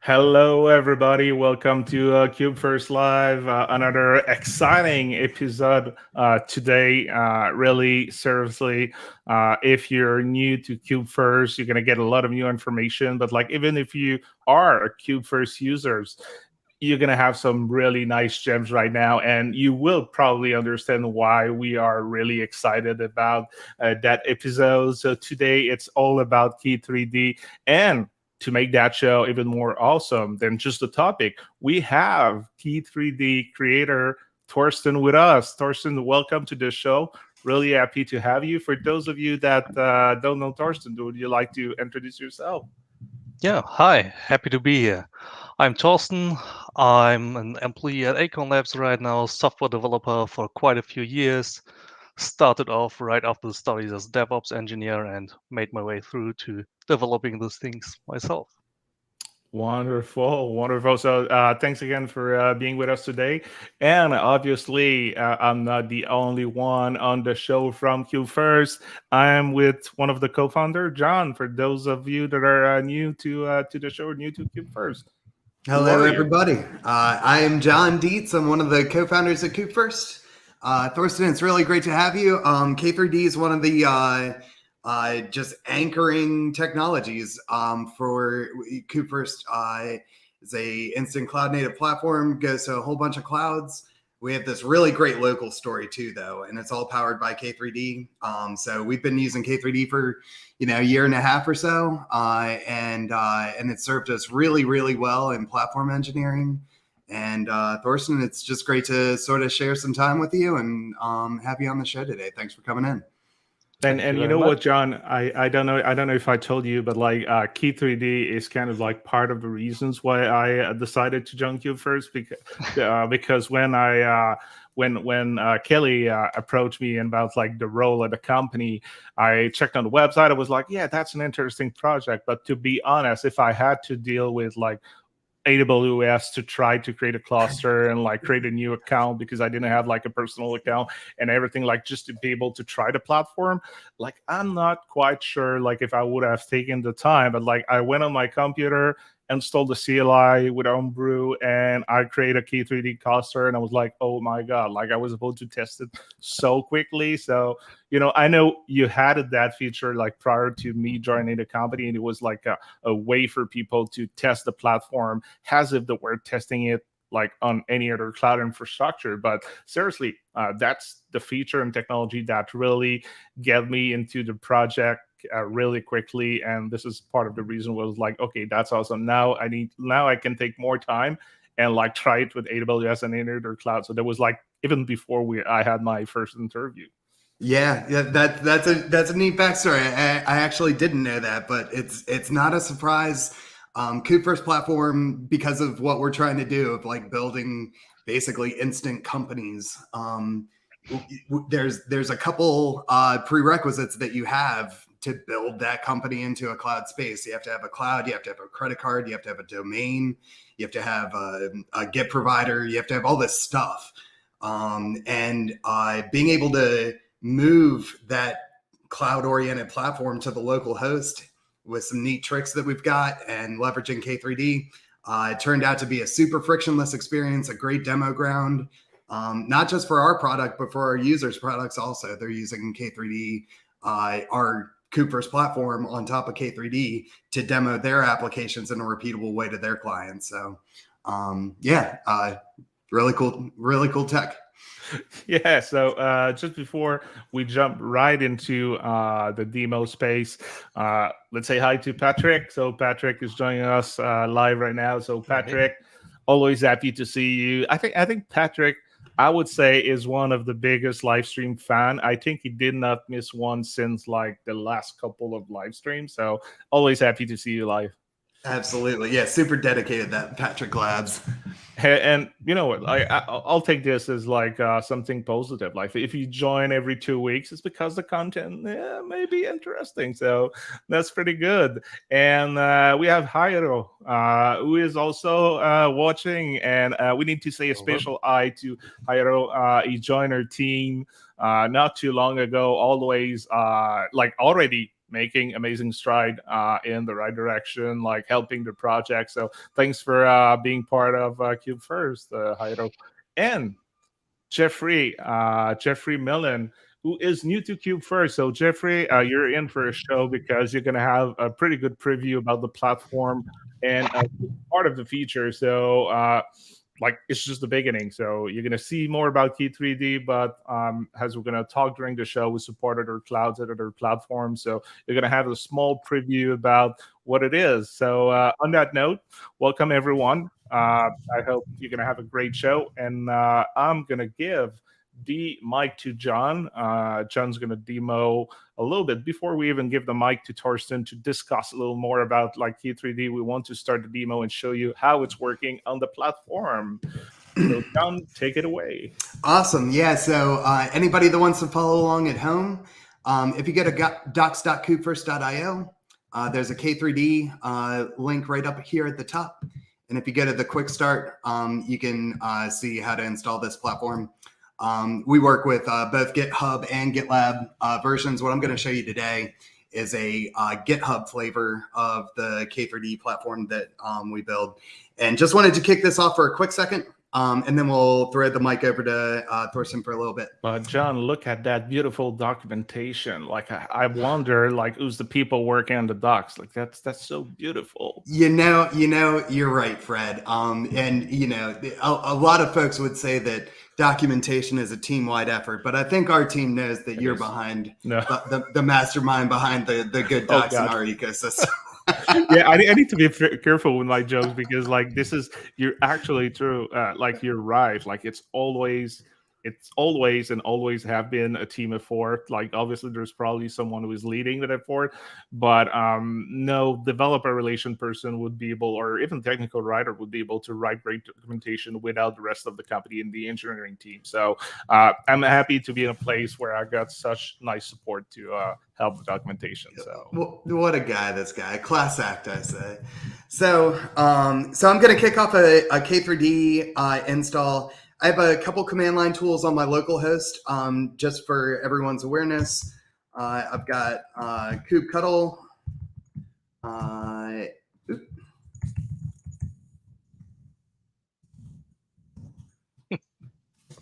Hello, everybody. Welcome to Kubefirst Live. Another exciting episode today. Really, seriously, if you're new to Kubefirst, you're gonna get a lot of new information. But like, even if you are a Kubefirst users, you're gonna have some really nice gems right now, and you will probably understand why we are really excited about that episode. So today, it's all about k3d and to make that show even more awesome than just the topic, we have K3D creator Thorsten with us. Thorsten, welcome to the show. Really happy to have you. For those of you that don't know Thorsten, would you like to introduce yourself? Yeah, hi, happy to be here. I'm Thorsten. I'm an employee at Acorn Labs right now, software developer for quite a few years. Started off right after the studies as DevOps engineer and made my way through to developing these things myself. Wonderful, wonderful. So, thanks again for being with us today. And obviously, I'm not the only one on the show from Q First. I'm with one of the co-founder, John. For those of you that are new to the show, new to Q First, who Hello, are you? everybody. I am John Dietz. I'm one of the co-founders at Kubefirst. Thorsten, it's really great to have you. K3d is one of the just anchoring technologies for Kubefirst. It's a instant cloud native platform, goes to a whole bunch of clouds. We have this really great local story too, though, and it's all powered by K3d. So we've been using K3d for a year and a half or so, and it served us really, really well in platform engineering. And Thorsten, it's just great to sort of share some time with you and have you on the show today. Thanks for coming in. And Thank you you very know what, much. John? I don't know if I told you, but like Key3D is kind of like part of the reasons why I decided to join Q first because when I when Kelly approached me about like the role at the company, I checked on the website. I was like, yeah, that's an interesting project. But to be honest, if I had to deal with like AWS to try to create a cluster and like create a new account because I didn't have like a personal account and everything, like just to be able to try the platform. Like, I'm not quite sure like if I would have taken the time, but like I went on my computer, installed the CLI with Homebrew, and I created a Key3D cluster, and I was like, oh my God, like I was able to test it so quickly. So, I know you had that feature like prior to me joining the company, and it was like a way for people to test the platform as if they were testing it like on any other cloud infrastructure. But seriously, that's the feature and technology that really get me into the project really quickly. And this is part of the reason was like, okay, that's awesome. Now I can take more time and like try it with AWS and any other cloud. So there was like even before I had my first interview. Yeah, that's a neat backstory. I actually didn't know that, but it's not a surprise. Cooper's platform, because of what we're trying to do of like building basically instant companies. There's a couple prerequisites that you have to build that company into a cloud space. You have to have a cloud, you have to have a credit card, you have to have a domain, you have to have a Git provider, you have to have all this stuff. And being able to move that cloud-oriented platform to the local host with some neat tricks that we've got and leveraging K3d, it turned out to be a super frictionless experience, a great demo ground, not just for our product, but for our users' products also. They're using K3d, our Kubefirst platform on top of K3d to demo their applications in a repeatable way to their clients. So really cool tech. Yeah, so just before we jump right into the demo space, let's say hi to Patrick. So Patrick is joining us live right now. So Hey. Patrick, always happy to see you. I think Patrick, I would say, is one of the biggest live stream fan. I think he did not miss one since like the last couple of live streams. So always happy to see you live. Absolutely. Yeah, super dedicated, that Patrick Labs. And you know what, I'll take this as like something positive. Like if you join every 2 weeks, it's because the content may be interesting, so that's pretty good. And we have Jairo, who is also watching, and we need to say a Hello. special hi to Jairo. He joined our team not too long ago, always like already making amazing stride in the right direction, like helping the project. So thanks for being part of Kubefirst, Jairo. And Jeffrey Millen, who is new to Kubefirst. So Jeffrey, you're in for a show because you're going to have a pretty good preview about the platform and part of the feature. So like it's just the beginning. So you're going to see more about k3d, but as we're going to talk during the show, we support other clouds and other platforms. So you're going to have a small preview about what it is. So on that note, welcome everyone. I hope you're going to have a great show. And I'm going to give the mic to John. John's going to demo a little bit before we even give the mic to Thorsten to discuss a little more about like k3d. We want to start the demo and show you how it's working on the platform. So John, take it away. Awesome. Yeah. So anybody that wants to follow along at home, if you go to docs.kubefirst.io, there's a k3d link right up here at the top. And if you go to the quick start, you can see how to install this platform. We work with both GitHub and GitLab versions. What I'm going to show you today is a GitHub flavor of the k3d platform that we build. And just wanted to kick this off for a quick second. And then we'll throw the mic over to Thorsten for a little bit. But John, look at that beautiful documentation. Like I wonder, like, who's the people working on the docs? Like that's so beautiful. You know, you're right, Fred. And you know, a lot of folks would say that documentation is a team-wide effort, but I think our team knows that you're behind the mastermind behind the good docs in our ecosystem. Yeah, I need to be careful with my jokes because like you're actually true. Like you're right. Like it's always and always have been a team effort. Like obviously there's probably someone who is leading that effort, but no developer relation person would be able, or even technical writer would be able to write great documentation without the rest of the company and the engineering team. So I'm happy to be in a place where I got such nice support to help the documentation. So what a guy, this guy, class act, I say. So I'm going to kick off a k3d install. I have a couple command line tools on my local host, just for everyone's awareness. I've got kubectl.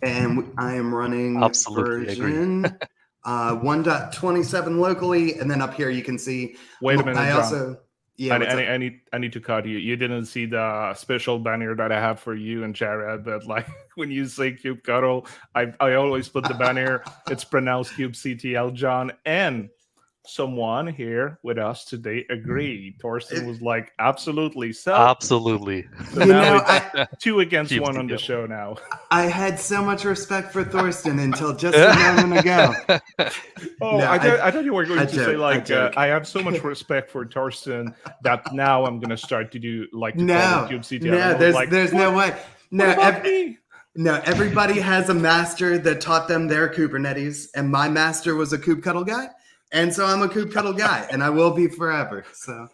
And I am running version 1.27 locally, and then up here you can see. Wait a minute, I John. also. Yeah, I need to cut you. You didn't see the special banner that I have for you and Jared. That like when you say kubectl, I always put the banner. It's pronounced kubectl, John, and someone here with us today agreed. Thorsten was like, absolutely. So absolutely. So now it's 2 against 1 on the show now. I had so much respect for Thorsten until just a moment ago. Oh, no, I thought you were going to say like, I have so much respect for Thorsten that now I'm going to start to do like kubectl. No, there's no way. No, everybody has a master that taught them their Kubernetes, and my master was a kubectl guy. And so I'm a kubectl guy, and I will be forever. So,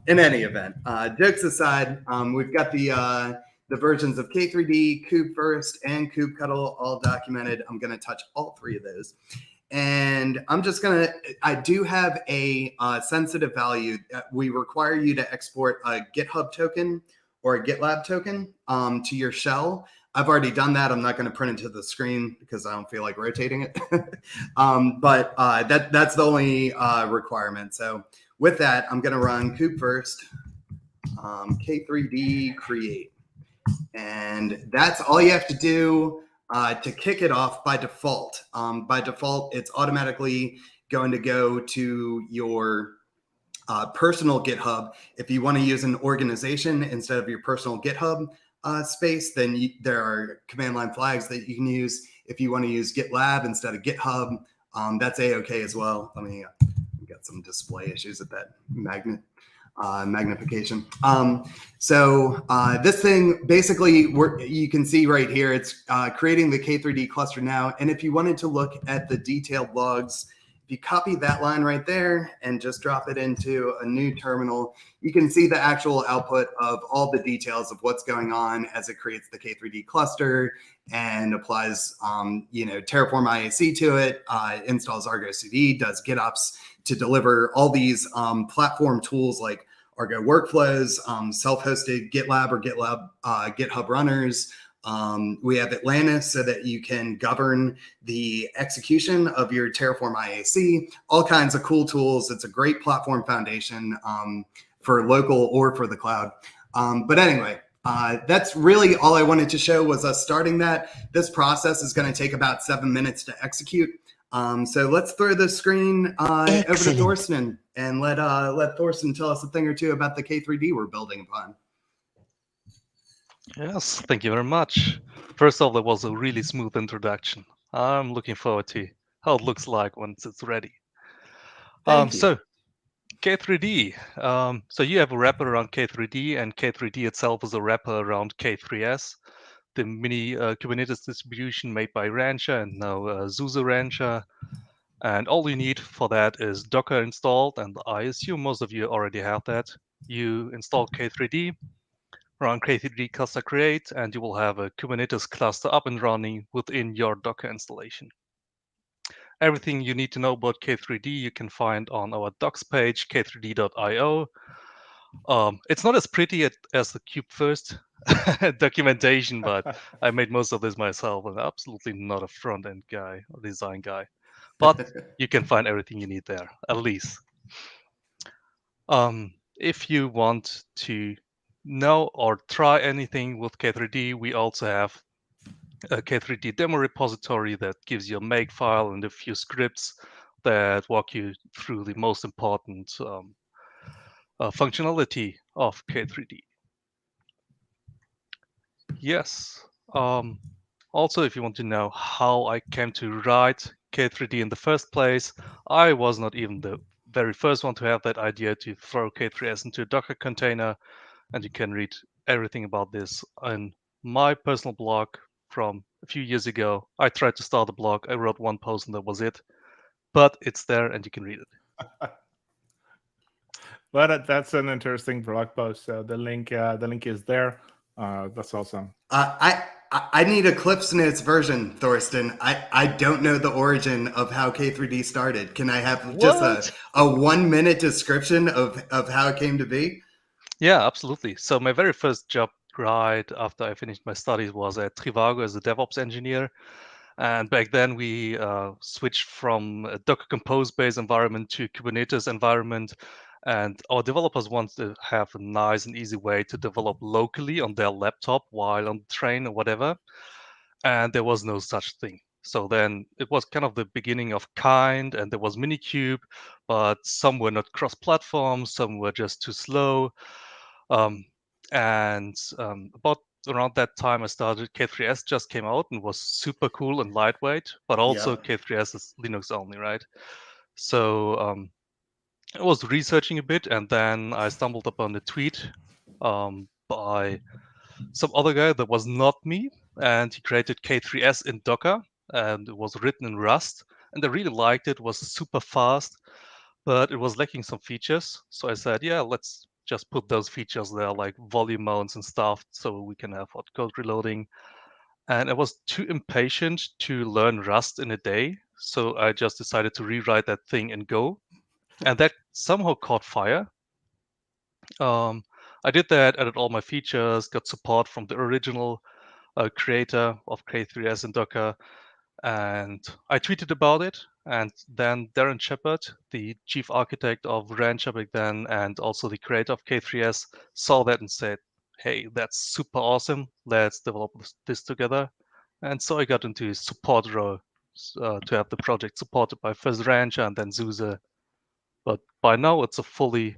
in any event, jokes aside, we've got the versions of k3d, Kubefirst, and kubectl all documented. I'm going to touch all 3 of those, and I do have a sensitive value. We require you to export a GitHub token or a GitLab token to your shell. I've already done that. I'm not going to print it to the screen because I don't feel like rotating it. But that's the only requirement. So with that, I'm going to run Kubefirst k3d create. And that's all you have to do to kick it off by default. By default, it's automatically going to go to your personal GitHub. If you want to use an organization instead of your personal GitHub space, then there are command line flags that you can use. If you want to use GitLab instead of GitHub, that's a-okay as well. Let me got some display issues at that magnification. So this thing basically, you can see right here, it's creating the k3d cluster now. And if you wanted to look at the detailed logs if you copy that line right there and just drop it into a new terminal, you can see the actual output of all the details of what's going on as it creates the K3d cluster and applies, Terraform IAC to it, installs Argo CD, does GitOps to deliver all these platform tools like Argo workflows, self-hosted GitLab or GitHub runners. We have Atlantis so that you can govern the execution of your Terraform IAC, all kinds of cool tools. It's a great platform foundation for local or for the cloud. But anyway, that's really all I wanted to show was us starting that. This process is going to take about 7 minutes to execute. So let's throw the screen over to Thorsten and let Thorsten tell us a thing or two about the K3d we're building upon. Yes, thank you very much. First off, that was a really smooth introduction. I'm looking forward to how it looks like once it's ready. Thank you. So K3d. So you have a wrapper around K3d, and K3d itself is a wrapper around K3s, the mini Kubernetes distribution made by Rancher and now SUSE Rancher. And all you need for that is Docker installed, and I assume most of you already have that. You install K3d, run K3d cluster create, and you will have a Kubernetes cluster up and running within your Docker installation. Everything you need to know about K3d you can find on our docs page, k3d.io. It's not as pretty as the Kubefirst documentation, but I made most of this myself and absolutely not a front-end guy or design guy. But you can find everything you need there, at least. If you want to know or try anything with K3d, we also have a K3d demo repository that gives you a makefile and a few scripts that walk you through the most important functionality of K3d. Yes. Also, if you want to know how I came to write K3d in the first place, I was not even the very first one to have that idea to throw K3s into a Docker container, and you can read everything about this in my personal blog from a few years ago. I tried to start a blog, I wrote one post and that was it, but it's there and you can read it. But that's an interesting blog post. So the link is there. That's awesome. I need a Cliff's Notes version, Thorsten. I don't know the origin of how K3d started. Can I have just a 1 minute description of how it came to be? Yeah, absolutely. So my very first job right after I finished my studies was at Trivago as a DevOps engineer. And back then we switched from a Docker Compose-based environment to Kubernetes environment. And our developers wanted to have a nice and easy way to develop locally on their laptop while on the train or whatever. And there was no such thing. So then it was kind of the beginning of Kind, and there was Minikube, but some were not cross-platform, some were just too slow. About around that time I started, K3s just came out and was super cool and lightweight, but also K3s is Linux only, right? So I was researching a bit, and then I stumbled upon a tweet by some other guy that was not me, and he created K3s in Docker, and it was written in Rust, and I really liked it. It was super fast, but it was lacking some features. So I said, yeah, let's just put those features there, like volume mounts and stuff, so we can have hot code reloading. And I was too impatient to learn Rust in a day, so I just decided to rewrite that thing in Go, and that somehow caught fire. I did that, added all my features, got support from the original creator of K3s and Docker, and I tweeted about it. And then Darren Shepard, the chief architect of Rancher back then, and also the creator of K3s, saw that and said, hey, that's super awesome. Let's develop this together. And so I got into support role to have the project supported by first Rancher and then SUSE. But by now it's a fully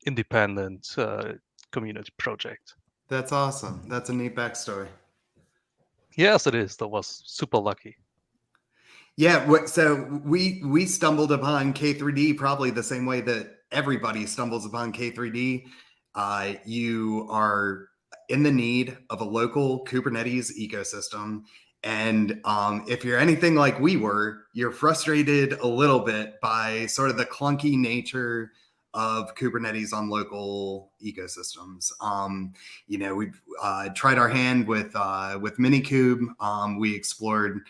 independent community project. That's awesome. That's a neat backstory. Yes, it is. That was super lucky. Yeah, so we stumbled upon K3d probably the same way that everybody stumbles upon K3d. You are in the need of a local Kubernetes ecosystem, And if you're anything like we were, you're frustrated a little bit by sort of the clunky nature of Kubernetes on local ecosystems. We've tried our hand with Minikube. We explored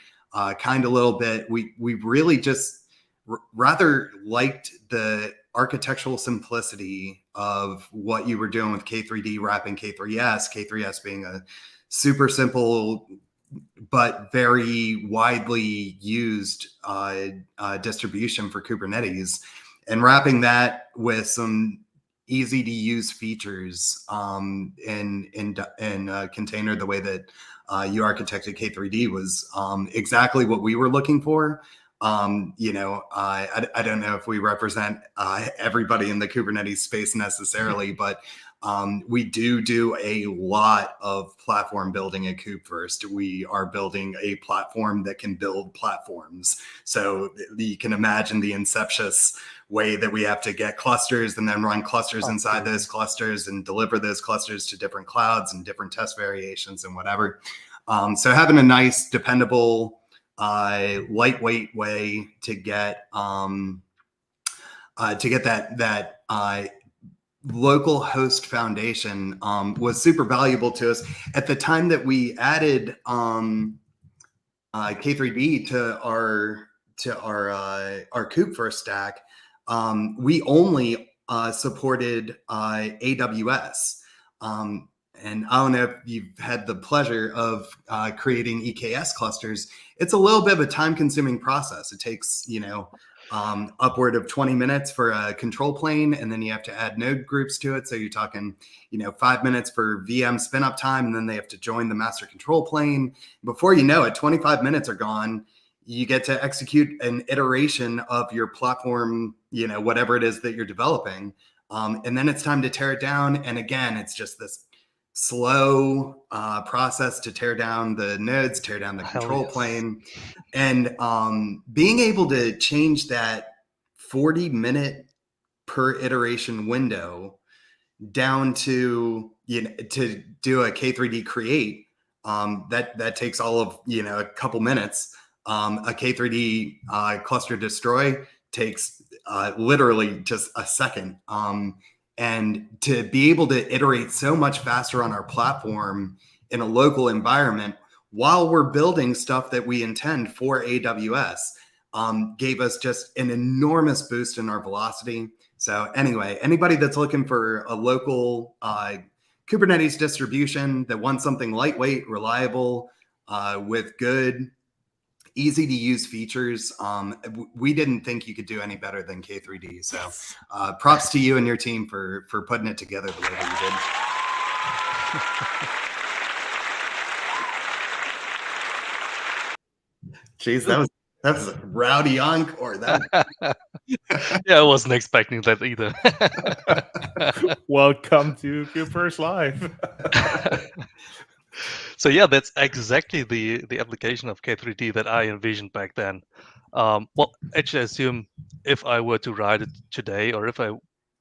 kind of a little bit. We really just rather liked the architectural simplicity of what you were doing with K3d wrapping K3s being a super simple but very widely used distribution for Kubernetes, and wrapping that with some easy to use features in a container the way that you architected K3d was exactly what we were looking for. I don't know if we represent everybody in the Kubernetes space necessarily, but we do a lot of platform building at Kubefirst. We are building a platform that can build platforms. So you can imagine the inceptious way that we have to get clusters and then run clusters inside those clusters and deliver those clusters to different clouds and different test variations and whatever. So having a nice, dependable, lightweight way to get that local host foundation was super valuable to us. At the time that we added K3d to our Kubefirst stack, we only supported AWS. And I don't know if you've had the pleasure of creating EKS clusters. It's a little bit of a time-consuming process. It takes, upward of 20 minutes for a control plane, and then you have to add node groups to it. So you're talking, 5 minutes for VM spin up time, and then they have to join the master control plane. Before you know it, 25 minutes are gone. You get to execute an iteration of your platform, whatever it is that you're developing. And then it's time to tear it down. And again, it's just this slow process to tear down the nodes, tear down the control plane. And being able to change that 40-minute per iteration window down to, to do a K3d create, that takes all of, a couple minutes. A K3d cluster destroy takes literally just a second. And to be able to iterate so much faster on our platform in a local environment while we're building stuff that we intend for AWS gave us just an enormous boost in our velocity. So anyway, anybody that's looking for a local Kubernetes distribution that wants something lightweight, reliable, with good, easy to use features, we didn't think you could do any better than K3d. So props to you and your team for putting it together the way that you did. Jeez, that was a rowdy encore. Yeah, I wasn't expecting that either. Welcome to Kubefirst Live. So yeah, that's exactly the application of K3d that I envisioned back then. Well, actually, I assume if I were to write it today, or if I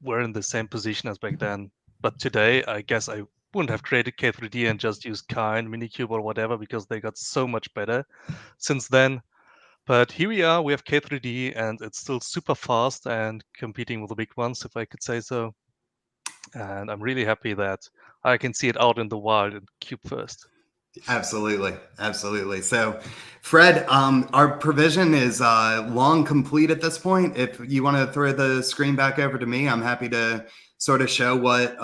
were in the same position as back then, but today, I guess I wouldn't have created K3d and just used Kind, Minikube, or whatever, because they got so much better since then. But here we are, we have K3d, and it's still super fast and competing with the big ones, if I could say so. And I'm really happy that I can see it out in the wild in Kubefirst. Absolutely. So, Fred, our provision is long complete at this point. If you want to throw the screen back over to me, I'm happy to sort of show what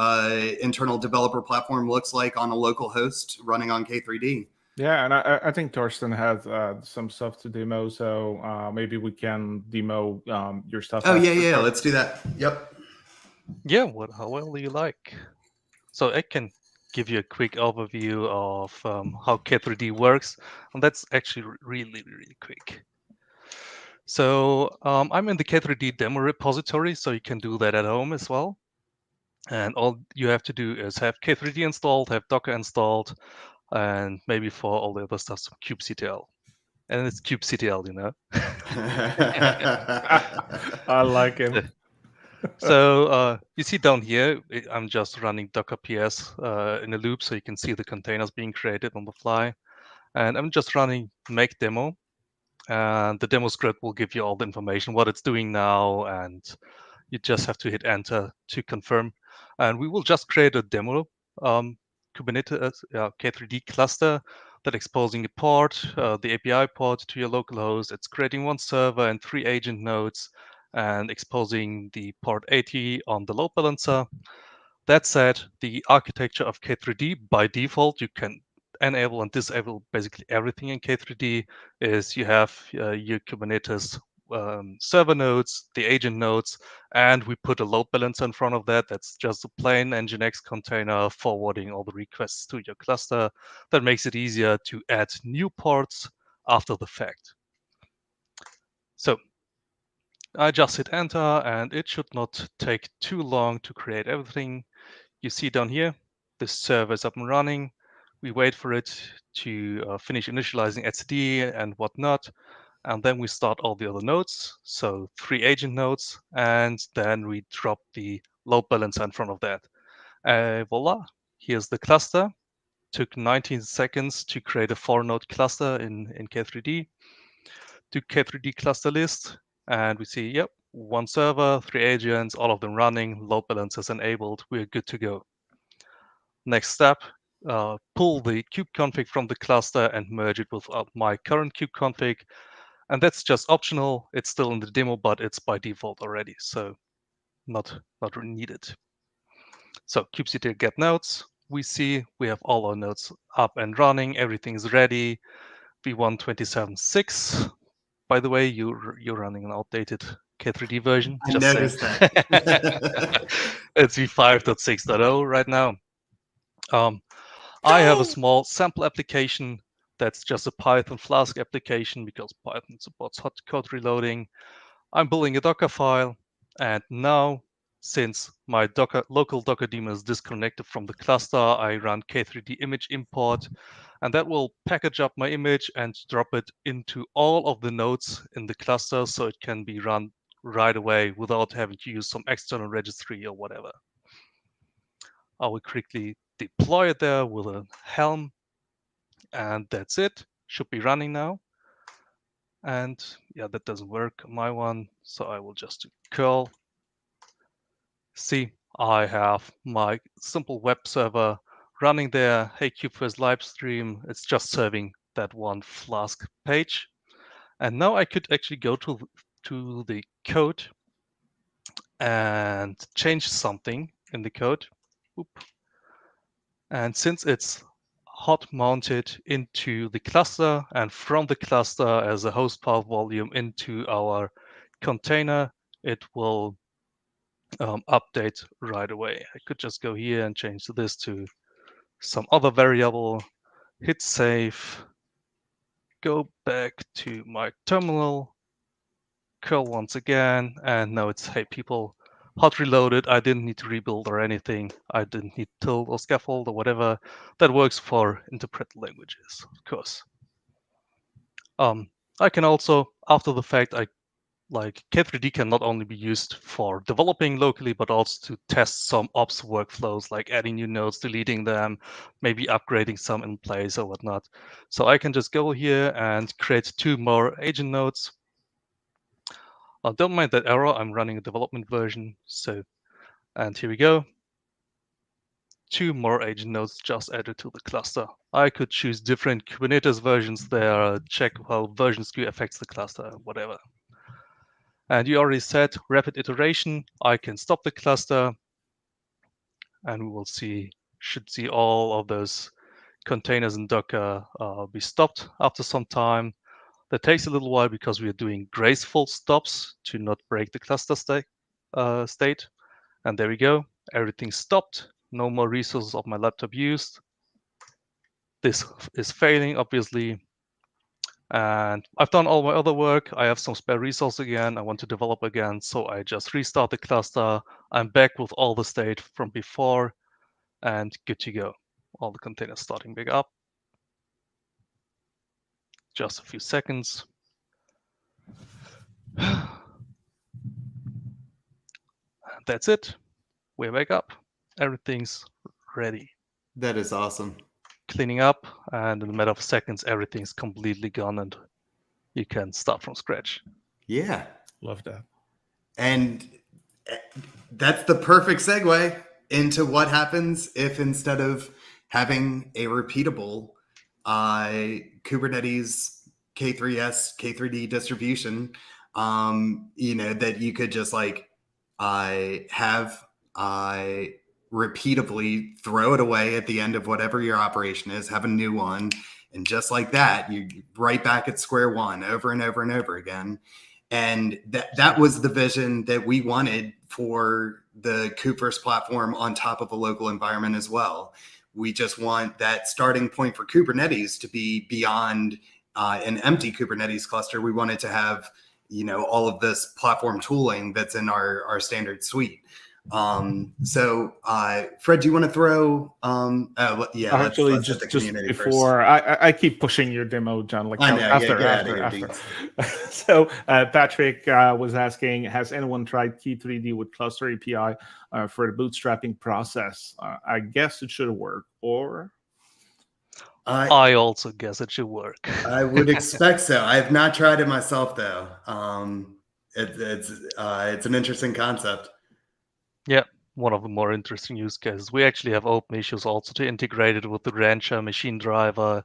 internal developer platform looks like on a local host running on K3d. Yeah, and I think Thorsten has some stuff to demo, so maybe we can demo your stuff. Oh, yeah, let's do that. Yep. Yeah, however you like. So I can give you a quick overview of how K3d works, and that's actually really quick. So I'm in the K3d demo repository, so you can do that at home as well. And all you have to do is have K3d installed, have Docker installed, and maybe for all the other stuff, some kubectl. And it's kubectl, I like him. So you see down here, I'm just running Docker PS in a loop, so you can see the containers being created on the fly. And I'm just running make demo. And the demo script will give you all the information, what it's doing now, and you just have to hit enter to confirm. And we will just create a demo Kubernetes k3d cluster that exposing a port, the API port to your local host. It's creating one server and 3 agent nodes and exposing the port 80 on the load balancer. That said, the architecture of k3d by default, you can enable and disable basically everything in k3d. Is you have your Kubernetes server nodes, the agent nodes, and we put a load balancer in front of that. That's just a plain Nginx container forwarding all the requests to your cluster. That makes it easier to add new ports after the fact. So I just hit enter, and it should not take too long to create everything. You see down here, the server is up and running. We wait for it to finish initializing etcd and whatnot. And then we start all the other nodes. So 3 agent nodes, and then we drop the load balancer in front of that. Voila, here's the cluster. Took 19 seconds to create a 4-node cluster in k3d. Do k3d cluster list, and we see, yep, 1 server, 3 agents, all of them running, load balancers enabled, we're good to go. Next step, pull the kubeconfig from the cluster and merge it with my current kubeconfig. And that's just optional. It's still in the demo, but it's by default already, so not really needed. So kubectl get nodes. We see we have all our nodes up and running. Everything is ready. v1 27.6. By the way, you're running an outdated k3d version. I just noticed saying. that. It's v5.6.0 right now. I have a small sample application that's just a Python Flask application because Python supports hot code reloading. I'm building a Docker file, and now, since my local Docker daemon is disconnected from the cluster, I run k3d image import, and that will package up my image and drop it into all of the nodes in the cluster so it can be run right away without having to use some external registry or whatever. I will quickly deploy it there with a Helm, and that's it. Should be running now. And yeah, that doesn't work on my one, so I will just do curl. See, I have my simple web server running there. Hey, Kubefirst live stream. It's just serving that one Flask page. And now I could actually go to the code and change something in the code. Oop. And since it's hot mounted into the cluster and from the cluster as a host path volume into our container, it will update right away. I could just go here and change this to some other variable, hit save, go back to my terminal, curl once again, and now it's, hey people, hot reloaded. I didn't need to rebuild or anything. I didn't need tilt or scaffold or whatever. That works for interpreted languages, of course. I can also, after the fact, like k3d can not only be used for developing locally, but also to test some ops workflows, like adding new nodes, deleting them, maybe upgrading some in place or whatnot. So I can just go here and create 2 more agent nodes. Don't mind that error, I'm running a development version. So, and here we go. 2 more agent nodes just added to the cluster. I could choose different Kubernetes versions there, check how version skew affects the cluster, whatever. And you already said rapid iteration. I can stop the cluster, and we will should see all of those containers in Docker be stopped after some time. That takes a little while because we are doing graceful stops to not break the cluster state. And there we go. Everything stopped. No more resources of my laptop used. This is failing, obviously. And I've done all my other work. I have some spare resource again. I want to develop again. So I just restart the cluster. I'm back with all the state from before and good to go. All the containers starting back up. Just a few seconds. That's it. We're back up. Everything's ready. That is awesome. cleaning up, and in a matter of seconds, everything's completely gone, and you can start from scratch. Yeah. Love that. And that's the perfect segue into what happens if instead of having a repeatable Kubernetes K3S, K3d distribution, that you could just like have repeatably throw it away at the end of whatever your operation is, have a new one, and just like that, you're right back at square one over and over and over again. And that was the vision that we wanted for the Kubefirst platform on top of a local environment as well. We just want that starting point for Kubernetes to be beyond an empty Kubernetes cluster. We wanted to have, all of this platform tooling that's in our standard suite. So Fred, do you want to throw Actually, let's just hit the community before I keep pushing your demo, John, like I know, after. So Patrick was asking, has anyone tried k3d with cluster API for the bootstrapping process? I guess it should work. Or I also guess it should work. I would expect so. I have not tried it myself though. It's an interesting concept. Yeah, one of the more interesting use cases. We actually have open issues also to integrate it with the Rancher machine driver.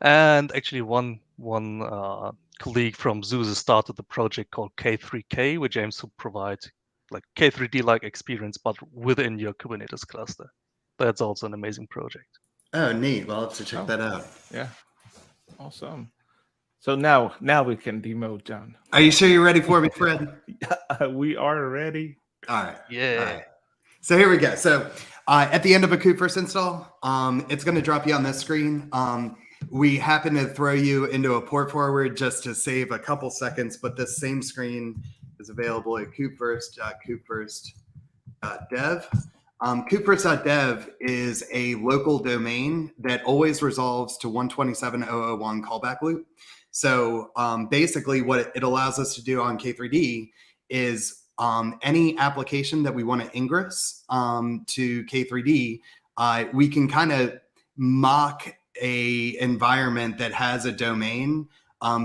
And actually one colleague from SUSE started the project called K3k, which aims to provide like K3d-like experience, but within your Kubernetes cluster. That's also an amazing project. Oh, neat. Well, I'll have to check that out. Yeah. Awesome. So now we can demo, John. Are you sure you're ready for me, Fred? We are ready. All right. Yeah. All right. So here we go. So at the end of a Kubefirst install, it's going to drop you on this screen. We happen to throw you into a port forward just to save a couple seconds, but this same screen is available at kubefirst.kubefirst.dev. Kubefirst.dev is a local domain that always resolves to 127.0.0.1 callback loop. So basically what it allows us to do on K3d is any application that we want to ingress to K3d, we can kind of mock a environment that has a domain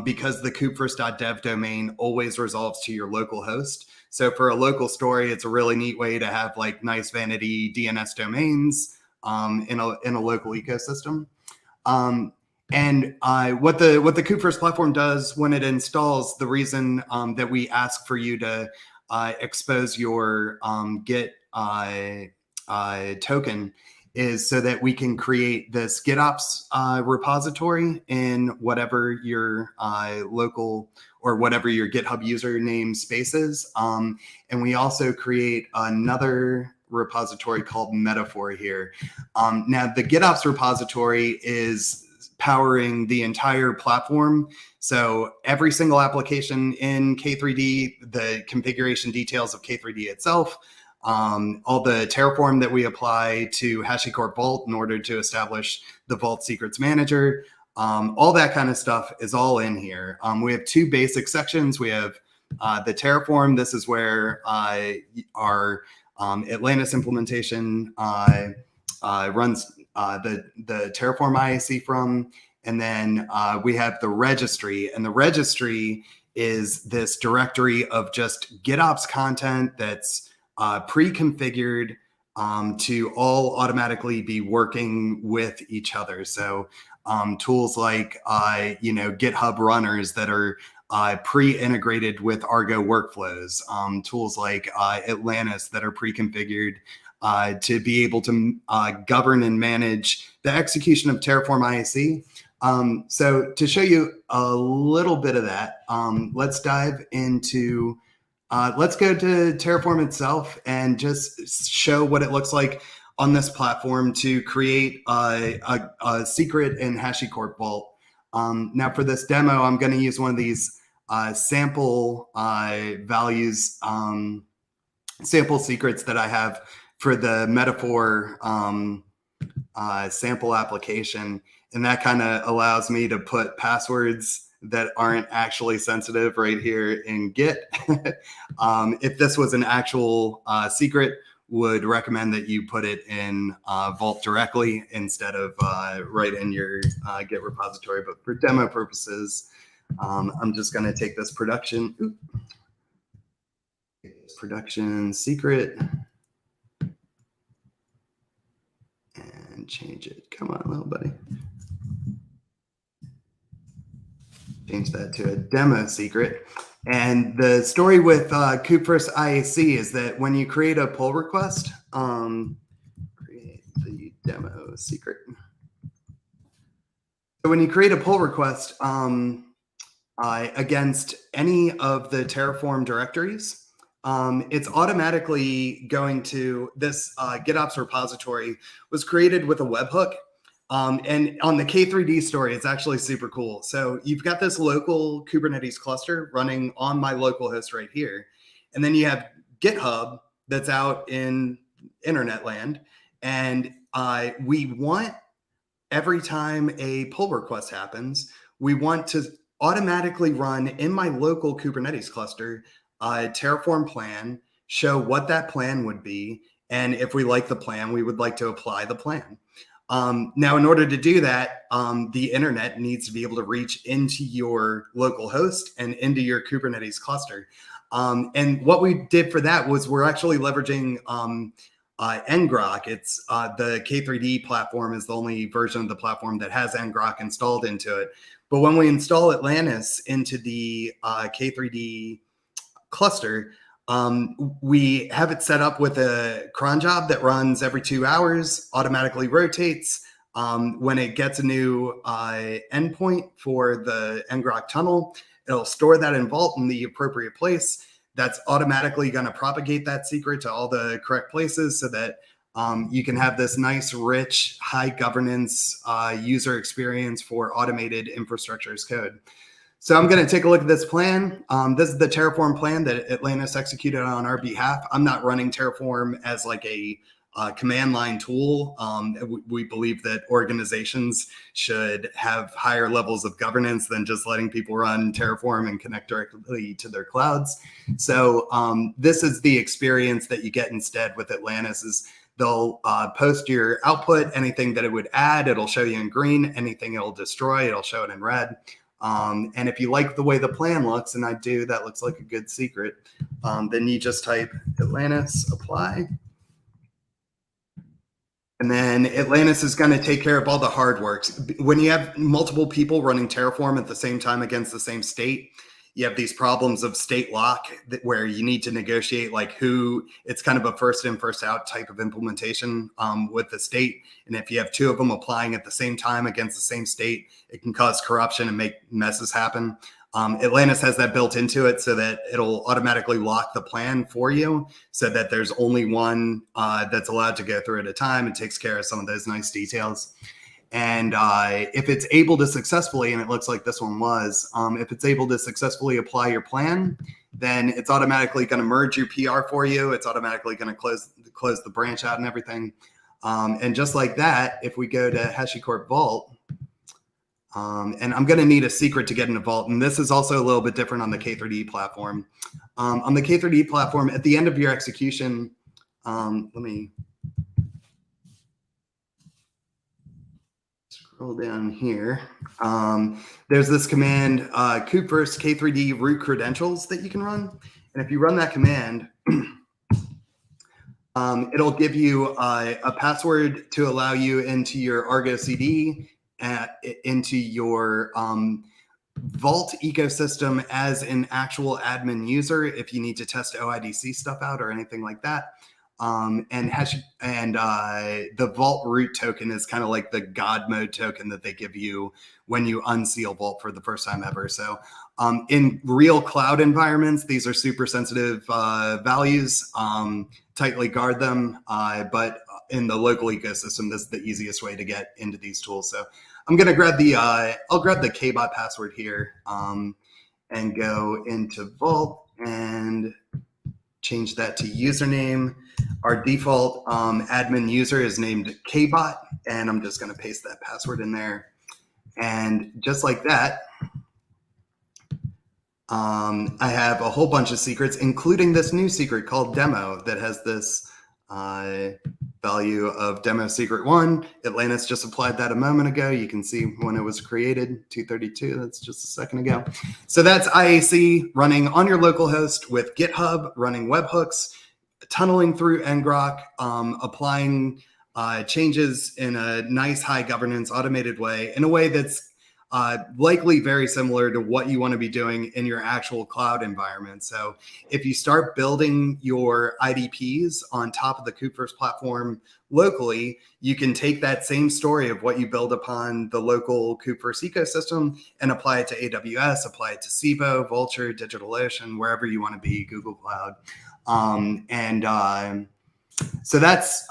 because the kubefirst.dev domain always resolves to your local host. So for a local story, it's a really neat way to have like nice vanity DNS domains in a local ecosystem. And what the Kubefirst platform does when it installs, the reason that we ask for you to expose your Git token is so that we can create this GitOps repository in whatever your local or whatever your GitHub username space is. And we also create another repository called Metaphor here. Now, the GitOps repository is powering the entire platform. So every single application in K3d, the configuration details of K3d itself, all the Terraform that we apply to HashiCorp Vault in order to establish the Vault Secrets Manager, all that kind of stuff is all in here. We have two basic sections. We have the Terraform. This is where our Atlantis implementation runs the Terraform IAC from. And then we have the registry, and the registry is this directory of just GitOps content that's pre-configured to all automatically be working with each other. So tools like GitHub runners that are pre-integrated with Argo workflows, tools like Atlantis that are pre-configured to be able to govern and manage the execution of Terraform IAC. So to show you a little bit of that, let's dive into, let's go to Terraform itself and just show what it looks like on this platform to create a secret in HashiCorp Vault. Now for this demo, I'm going to use one of these sample values, sample secrets that I have for the Metaphor sample application. And that kind of allows me to put passwords that aren't actually sensitive right here in Git. If this was an actual secret, would recommend that you put it in Vault directly instead of right in your Git repository. But for demo purposes, I'm just going to take this production secret and change it. Come on, little buddy. Change that to a demo secret. And the story with Kubefirst IAC is that when you create a pull request, create the demo secret. So when you create a pull request against any of the Terraform directories, it's automatically going to, this GitOps repository was created with a webhook. And on the k3d story, it's actually super cool. So you've got this local Kubernetes cluster running on my local host right here. And then you have GitHub that's out in internet land. And we want, every time a pull request happens, we want to automatically run in my local Kubernetes cluster a Terraform plan, show what that plan would be. And if we like the plan, we would like to apply the plan. Now, in order to do that, the internet needs to be able to reach into your local host and into your Kubernetes cluster. And what we did for that was we're actually leveraging ngrok. It's the k3d platform is the only version of the platform that has ngrok installed into it. But when we install Atlantis into the k3d cluster, we have it set up with a cron job that runs every 2 hours, automatically rotates. When it gets a new endpoint for the ngrok tunnel, it'll store that in Vault in the appropriate place. That's automatically going to propagate that secret to all the correct places so that you can have this nice, rich, high governance user experience for automated infrastructure as code. So I'm going to take a look at this plan. This is the Terraform plan that Atlantis executed on our behalf. I'm not running Terraform as like a command line tool. We believe that organizations should have higher levels of governance than just letting people run Terraform and connect directly to their clouds. So this is the experience that you get instead with Atlantis is they'll post your output, anything that it would add, it'll show you in green, anything it'll destroy, it'll show it in red. And if you like the way the plan looks, and I do, that looks like a good secret, then you just type Atlantis apply. And then Atlantis is going to take care of all the hard work. When you have multiple people running Terraform at the same time against the same state, you have these problems of state lock where you need to negotiate like who, it's kind of a first in, first out type of implementation with the state. And if you have two of them applying at the same time against the same state, it can cause corruption and make messes happen. Atlantis has that built into it so that it'll automatically lock the plan for you so that there's only one that's allowed to go through at a time. It takes care of some of those nice details. And if it's able to successfully, and it looks like this one was, if it's able to successfully apply your plan, then it's automatically going to merge your PR for you. It's automatically going to close the branch out and everything. And just like that, if we go to HashiCorp Vault, and I'm going to need a secret to get into Vault. And this is also a little bit different on the k3d platform. On the k3d platform, at the end of your execution, let me scroll down here. There's this command, Kubefirst k3d root credentials that you can run. And if you run that command, it'll give you a password to allow you into your Argo CD, into your Vault ecosystem as an actual admin user if you need to test OIDC stuff out or anything like that. And the Vault root token is kind of like the God mode token that they give you when you unseal Vault for the first time ever. So in real cloud environments, these are super sensitive values, tightly guard them. But in the local ecosystem, this is the easiest way to get into these tools. So I'm going to grab the, I'll grab the KBot password here and go into Vault and change that to username. Our default admin user is named KBot, and I'm just going to paste that password in there. And just like that, I have a whole bunch of secrets, including this new secret called Demo that has this value of demo secret 1. Atlantis just applied that a moment ago. You can see when it was created, 232. That's just a second ago. So that's IAC running on your local host with GitHub, running webhooks, tunneling through ngrok, applying changes in a nice high governance automated way, in a way that's likely very similar to what you want to be doing in your actual cloud environment. So if you start building your IDPs on top of the Kubefirst platform locally, you can take that same story of what you build upon the local Kubefirst ecosystem and apply it to AWS, apply it to Sivo, Vultr, DigitalOcean, wherever you want to be, Google Cloud. So that's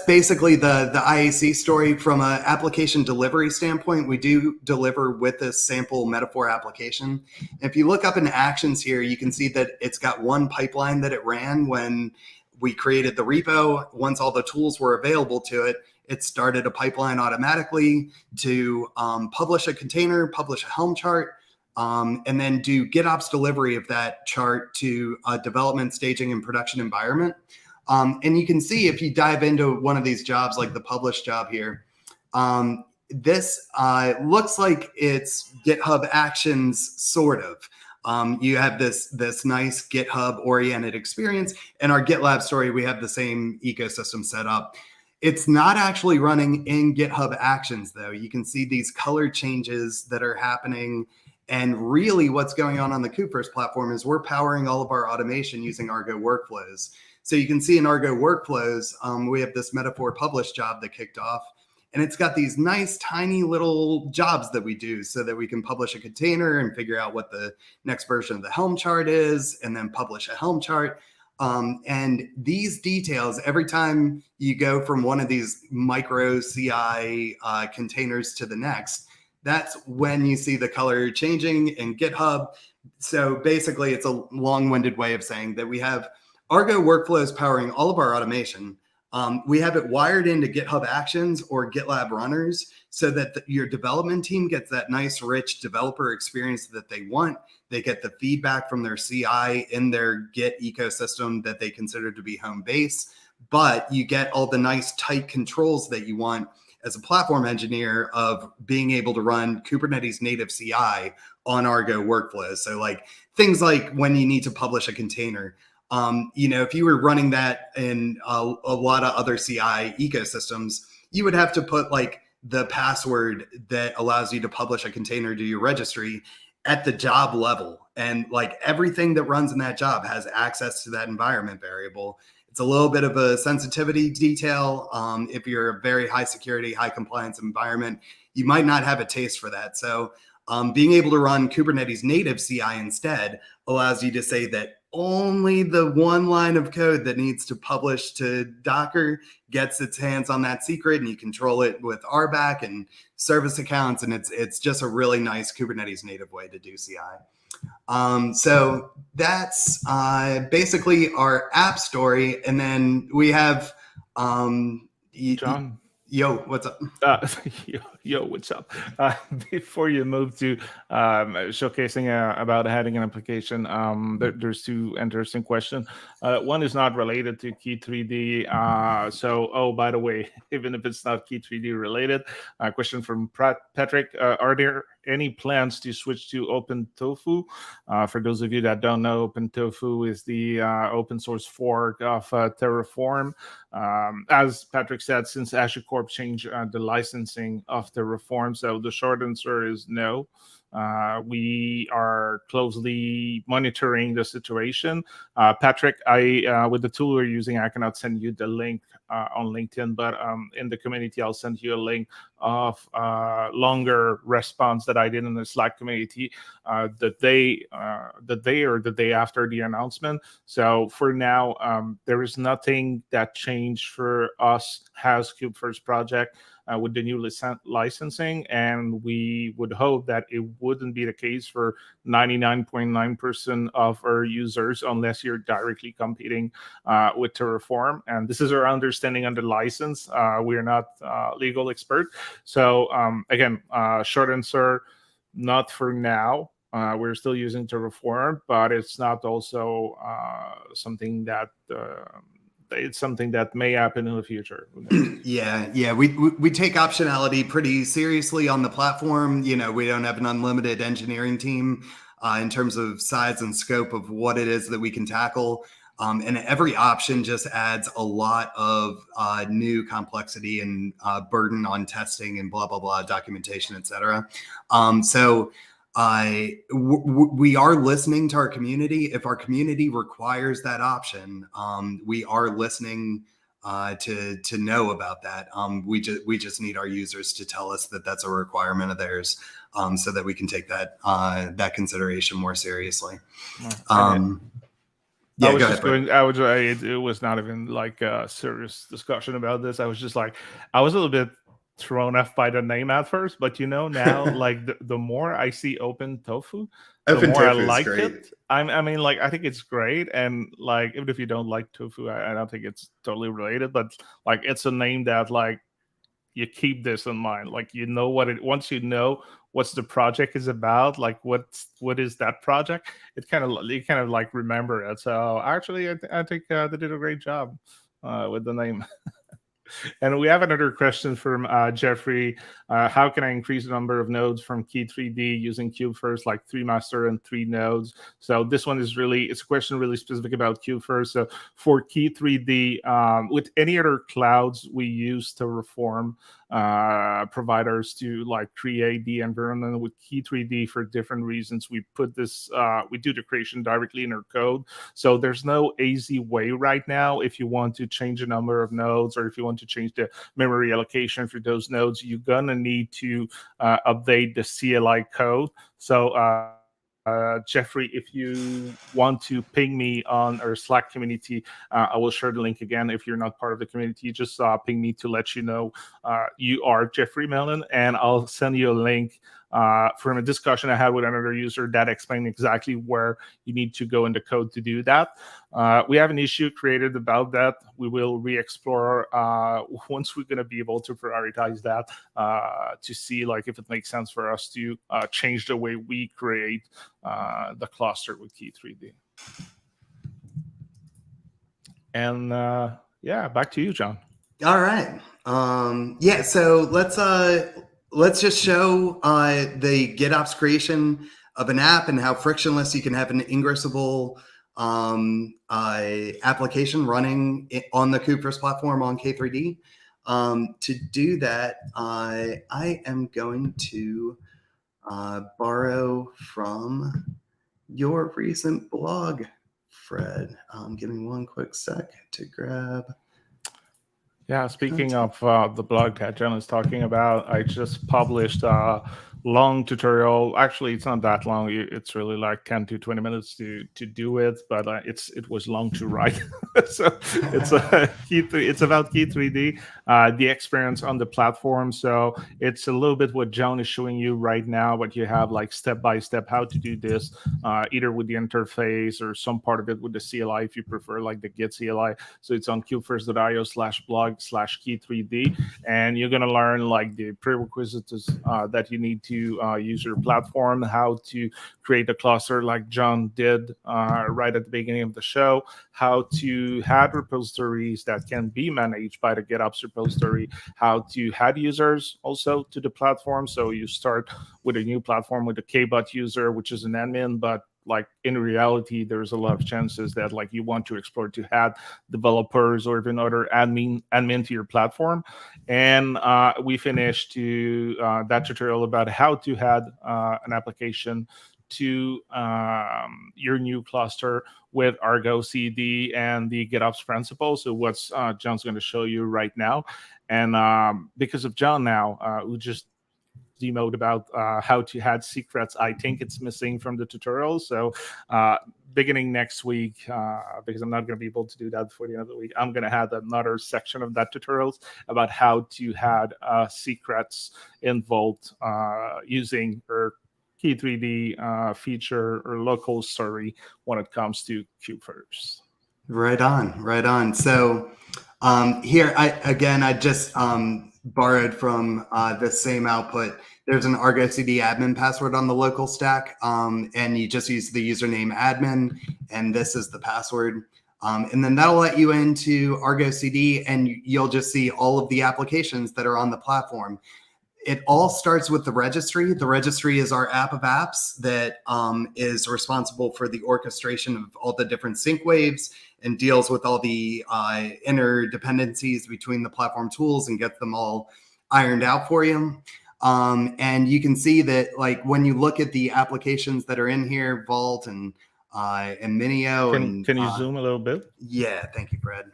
basically the IAC story. From an application delivery standpoint, we do deliver with this sample metaphor application. If you look up in actions here, you can see that it's got one pipeline that it ran when we created the repo. Once all the tools were available to it, it started a pipeline automatically to publish a container, publish a Helm chart, and then do GitOps delivery of that chart to a development, staging, and production environment. And you can see if you dive into one of these jobs, like the publish job here, this looks like it's GitHub Actions, sort of. You have this nice GitHub-oriented experience. In our GitLab story, we have the same ecosystem set up. It's not actually running in GitHub Actions, though. You can see these color changes that are happening. And really what's going on the Kubefirst platform is we're powering all of our automation using Argo workflows. So you can see in Argo workflows, we have this metaphor publish job that kicked off, and it's got these nice tiny little jobs that we do so that we can publish a container and figure out what the next version of the Helm chart is, and then publish a Helm chart. And these details, every time you go from one of these micro CI containers to the next, that's when you see the color changing in GitHub. So basically, it's a long-winded way of saying that we have Argo workflows powering all of our automation. We have it wired into GitHub Actions or GitLab runners so that your development team gets that nice, rich developer experience that they want. They get the feedback from their CI in their Git ecosystem that they consider to be home base, but you get all the nice, tight controls that you want as a platform engineer of being able to run Kubernetes native CI on Argo workflows. So like things like when you need to publish a container, if you were running that in a lot of other CI ecosystems, you would have to put like the password that allows you to publish a container to your registry at the job level. And like everything that runs in that job has access to that environment variable. It's a little bit of a sensitivity detail. If you're a very high security, high compliance environment, you might not have a taste for that. So being able to run Kubernetes native CI instead allows you to say that only the one line of code that needs to publish to Docker gets its hands on that secret, and you control it with RBAC and service accounts. And it's just a really nice Kubernetes native way to do CI. So that's basically our app story. And then we have John. Yo, what's up? Yo, what's up? Before you move to showcasing about having an application, there's two interesting questions. One is not related to k3d. By the way, even if it's not k3d related, question from Patrick. Are there any plans to switch to OpenTofu? For those of you that don't know, OpenTofu is the open source fork of Terraform. As Patrick said, since HashiCorp changed the licensing of Terraform, so the short answer is no. We are closely monitoring the situation. Patrick, with the tool we're using, I cannot send you the link on LinkedIn, but in the community, I'll send you a link of longer response that I did in the Slack community the day or the day after the announcement. So for now, there is nothing that changed for us as Kubefirst project with the new licensing, and we would hope that it wouldn't be the case for 99.9% of our users unless you're directly competing with Terraform. And this is our understanding on the license. We are not legal expert. So again, short answer, not for now. We're still using Terraform, but it's not also something that it's something that may happen in the future. Yeah. We take optionality pretty seriously on the platform. You know, we don't have an unlimited engineering team in terms of size and scope of what it is that we can tackle. And every option just adds a lot of new complexity and burden on testing and blah, blah, blah, documentation, et cetera. So we are listening to our community. If our community requires that option, we are listening to know about that. We just need our users to tell us that that's a requirement of theirs, so that we can take that consideration more seriously. Yeah, it was not even like a serious discussion about this. I was just like, I was a little bit thrown off by the name at first, but now like the more I see open tofu, the more I like it. I mean, like, I think it's great, and like, even if you don't like tofu, I don't think it's totally related, but like, it's a name that like you keep this in mind. Like, once you know what's the project is about, like what is that project, you kind of like remember it. So actually, I think they did a great job with the name. And we have another question from Jeffrey. How can I increase the number of nodes from k3d using Kubefirst, like 3 master and 3 nodes? So this one is it's a question really specific about Kubefirst. So for k3d, with any other clouds, we use Terraform providers to like create the environment. With k3d, for different reasons, we put this, we do the creation directly in our code. So there's no easy way right now. If you want to change the number of nodes, or if you want to change the memory allocation for those nodes, you're gonna need to update the CLI code. So Jeffrey, if you want to ping me on our Slack community, I will share the link again. If you're not part of the community, just ping me to let you know you are Jeffrey Mellon, and I'll send you a link from a discussion I had with another user that explained exactly where you need to go in the code to do that. We have an issue created about that. We will re-explore once we're going to be able to prioritize that to see like if it makes sense for us to change the way we create the cluster with k3d. And yeah, back to you, John. All right. Yeah. So let's just show the GitOps creation of an app and how frictionless you can have an ingressable application running on the Kubefirst platform on k3d. To do that, I am going to borrow from your recent blog, Fred. Give me one quick sec to grab. Yeah, speaking of the blog that John is talking about, I just published a long tutorial. Actually, it's not that long. It's really like 10 to 20 minutes to do it, but it was long to write. So it's it's about k3d, the experience on the platform. So it's a little bit what John is showing you right now, but you have like step-by-step how to do this, either with the interface or some part of it with the CLI if you prefer, like the Git CLI. So it's on kubefirst.io/blog/k3d, and you're going to learn like the prerequisites that you need to use your platform, how to create a cluster like John did right at the beginning of the show, how to add repositories that can be managed by the GitOps repository, how to add users also to the platform. So you start with a new platform with a KBot user, which is an admin, but like in reality, there's a lot of chances that like you want to explore to add developers or even other admin to your platform. And we finished that tutorial about how to add an application to your new cluster with Argo CD and the GitOps principle. So what's John's going to show you right now. And because of John now, who just demoed about how to add secrets, I think it's missing from the tutorial. So beginning next week, because I'm not going to be able to do that before the end of the week, I'm going to add another section of that tutorials about how to add secrets in Vault using our k3d feature or local story when it comes to Kubefirst. Right on. So here, I just borrowed from the same output. There's an Argo CD admin password on the local stack, and you just use the username admin, and this is the password. And then that'll let you into Argo CD, and you'll just see all of the applications that are on the platform. It all starts with the registry. The registry is our app of apps that is responsible for the orchestration of all the different sync waves and deals with all the interdependencies between the platform tools and gets them all ironed out for you. And you can see that, like, when you look at the applications that are in here, Vault and Minio. Can you zoom a little bit? Yeah, thank you, Fred.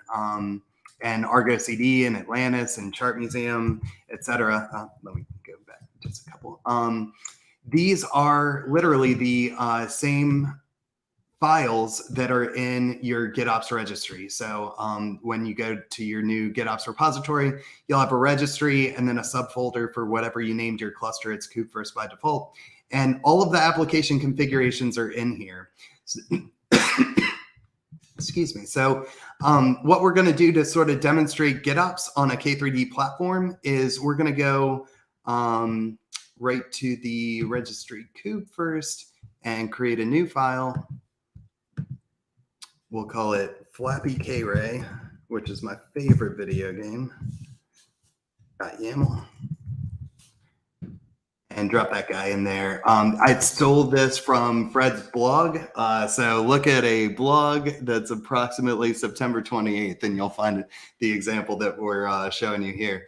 And Argo CD and Atlantis and Chart Museum, etc. Let me go back just a couple. These are literally the same files that are in your GitOps registry. So when you go to your new GitOps repository, you'll have a registry and then a subfolder for whatever you named your cluster. It's Kubefirst by default. And all of the application configurations are in here. Excuse me. So what we're going to do to sort of demonstrate GitOps on a k3d platform is we're going to go right to the registry Kubefirst and create a new file. We'll call it Flappy K-Ray, which is my favorite video game. .yaml. And drop that guy in there. I stole this from Fred's blog. So look at a blog that's approximately September 28th, and you'll find the example that we're showing you here.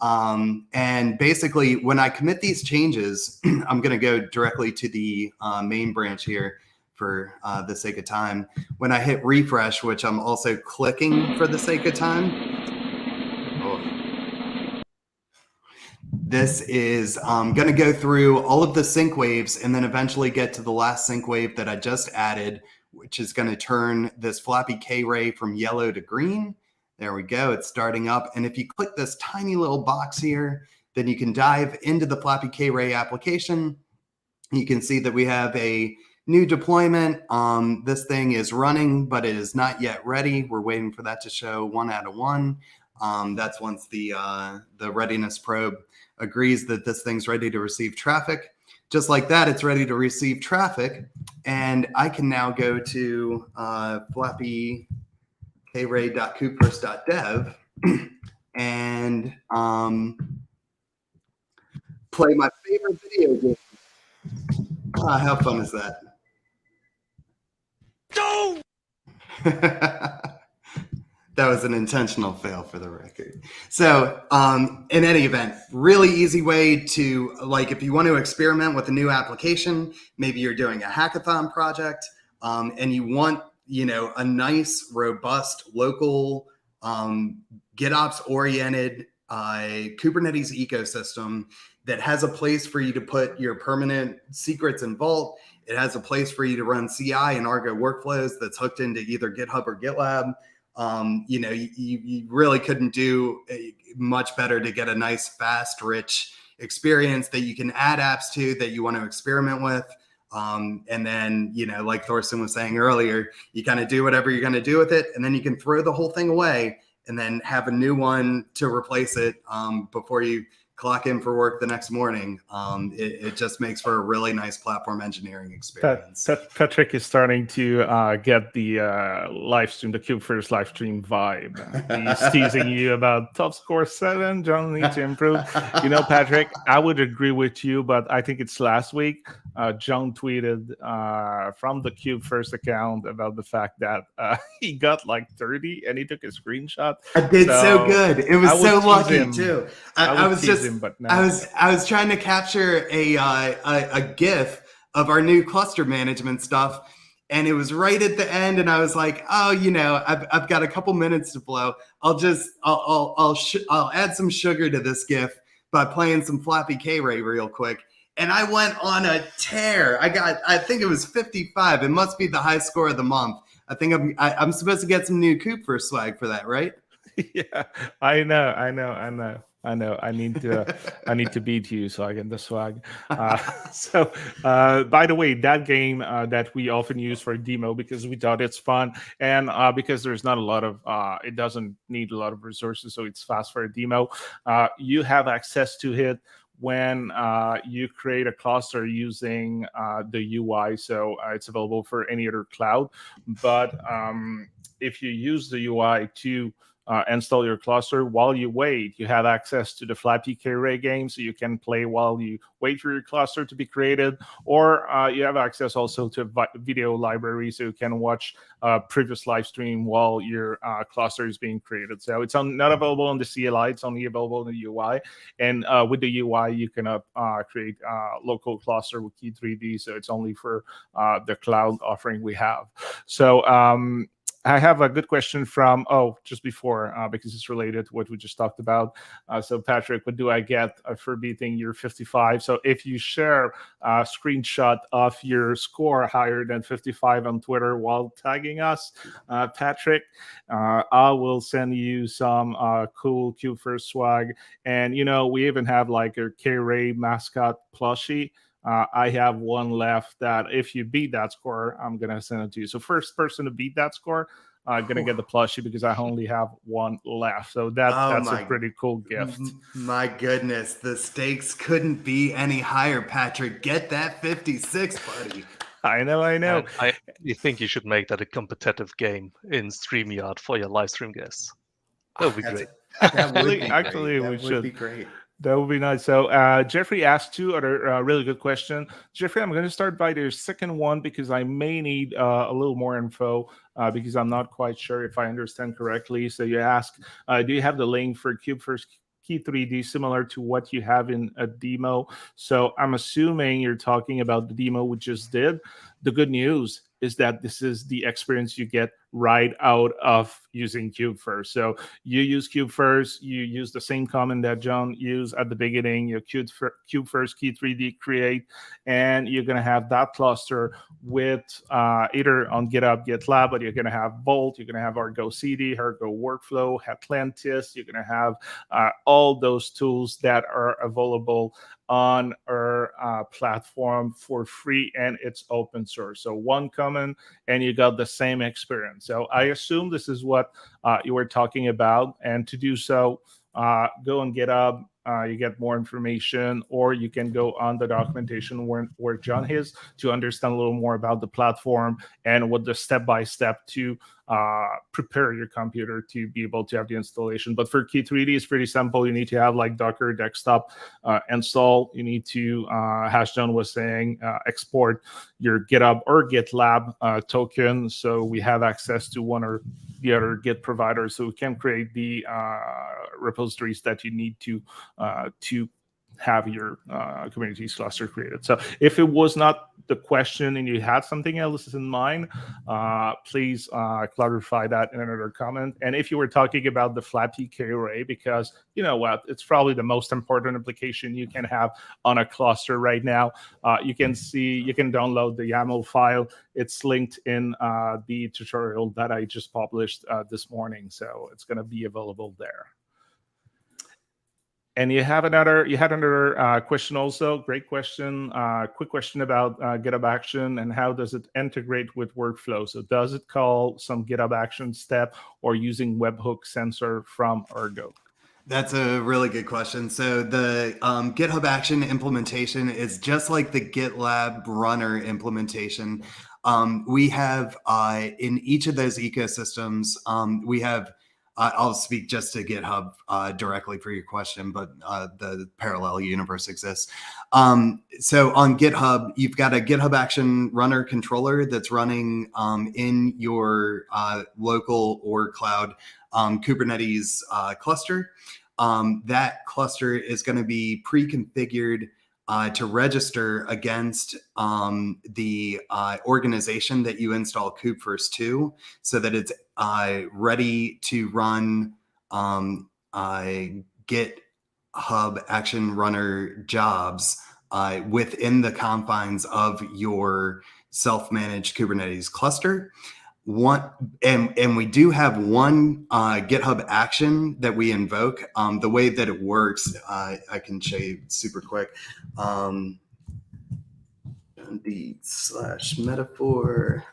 And basically, when I commit these changes, I'm going to go directly to the main branch here for the sake of time. When I hit refresh, which I'm also clicking for the sake of time, this is going to go through all of the sync waves and then eventually get to the last sync wave that I just added, which is going to turn this Flappy K-Ray from yellow to green. There we go. It's starting up. And if you click this tiny little box here, then you can dive into the Flappy K-Ray application. You can see that we have a new deployment. This thing is running, but it is not yet ready. We're waiting for that to show 1 out of 1. That's once the readiness probe agrees that this thing's ready to receive traffic. Just like that, it's ready to receive traffic. And I can now go to flappykray.kubefirst.dev and play my favorite video game. How fun is that? No! That was an intentional fail for the record. So in any event, really easy way to, like, if you want to experiment with a new application, maybe you're doing a hackathon project and you want, you know, a nice, robust, local, GitOps-oriented Kubernetes ecosystem that has a place for you to put your permanent secrets and Vault. It has a place for you to run CI and Argo workflows that's hooked into either GitHub or GitLab. You know, you really couldn't do much better to get a nice, fast, rich experience that you can add apps to that you want to experiment with. And then, you know, like Thorsten was saying earlier, you kind of do whatever you're going to do with it, and then you can throw the whole thing away and then have a new one to replace it before you clock in for work the next morning. It just makes for a really nice platform engineering experience. Patrick is starting to get the live stream, the Kubefirst live stream vibe. He's teasing you about top score 7. John needs to improve. You know, Patrick, I would agree with you, but I think it's last week. John tweeted from the Kubefirst account about the fact that he got like 30 and he took a screenshot. I did so good. It was so lucky too. I was just him, but no. I was trying to capture a GIF of our new cluster management stuff, and it was right at the end. And I was like, oh, you know, I've got a couple minutes to blow. I'll add some sugar to this GIF by playing some Flappy K-Ray real quick. And I went on a tear. I think it was 55. It must be the high score of the month. I think I'm supposed to get some new Kubefirst swag for that, right? Yeah, I know. I need to beat you so I get the swag. So, by the way, that game that we often use for demo because we thought it's fun and because there's not a lot of, it doesn't need a lot of resources, so it's fast for a demo. You have access to it when you create a cluster using the UI. So it's available for any other cloud. But if you use the UI to install your cluster, while you wait, you have access to the Flappy K-Ray game, so you can play while you wait for your cluster to be created, or you have access also to video library, so you can watch previous live stream while your cluster is being created. So it's not available on the CLI, it's only available in the UI. And with the UI, you can create a local cluster with k3d, so it's only for the cloud offering we have. So I have a good question from, just before, because it's related to what we just talked about. So Patrick, what do I get for beating your 55? So if you share a screenshot of your score higher than 55 on Twitter while tagging us, Patrick, I will send you some cool Kubefirst swag. And, we even have like a K-Ray mascot plushie. I have one left that if you beat that score, I'm going to send it to you. So first person to beat that score, I'm going to get the plushie because I only have one left. So that's a pretty cool gift. My goodness, the stakes couldn't be any higher, Patrick. Get that 56, buddy. I know. And I think you should make that a competitive game in StreamYard for your live stream guests. That would be great. Actually, we should. Be great. That would be nice. So Jeffrey asked two other really good questions. Jeffrey, I'm going to start by the second one because I may need a little more info because I'm not quite sure if I understand correctly. So you ask, do you have the link for Kubefirst k3d similar to what you have in a demo? So I'm assuming you're talking about the demo we just did. The good news is that this is the experience you get right out of using Kubefirst. So you use Kubefirst, you use the same command that John used at the beginning, your Kubefirst k3d create, and you're going to have that cluster with either on GitHub, GitLab, but you're going to have Bolt, you're going to have Argo CD, Argo Workflow, Atlantis, you're going to have all those tools that are available on our platform for free, and it's open source. So one command, and you got the same experience. So I assume this is what you were talking about. And to do so, go on GitHub. You get more information, or you can go on the documentation where John is to understand a little more about the platform and what the step-by-step to prepare your computer to be able to have the installation. But for k3d, it's pretty simple. You need to have like Docker desktop install. You need to, as John was saying, export your GitHub or GitLab token. So we have access to one or the other Git provider, so we can create the repositories that you need to have your Kubernetes cluster created. So if it was not the question and you had something else in mind, please clarify that in another comment. And if you were talking about the Flappy K-Ray, because you know what, it's probably the most important application you can have on a cluster right now. You can download the YAML file. It's linked in the tutorial that I just published this morning. So it's going to be available there. And you had another question also. Great question. Quick question about GitHub Action and how does it integrate with workflow? So does it call some GitHub Action step or using webhook sensor from Argo? That's a really good question. So the GitHub Action implementation is just like the GitLab runner implementation. We have in each of those ecosystems, we have I'll speak just to GitHub directly for your question, but the parallel universe exists. So on GitHub, you've got a GitHub Action Runner controller that's running in your local or cloud Kubernetes cluster. That cluster is going to be pre-configured to register against the organization that you install Kubefirst to, so that it's ready to run GitHub Action Runner jobs within the confines of your self-managed Kubernetes cluster. And we do have one GitHub action that we invoke. The way that it works, I can show you super quick. /metaphor.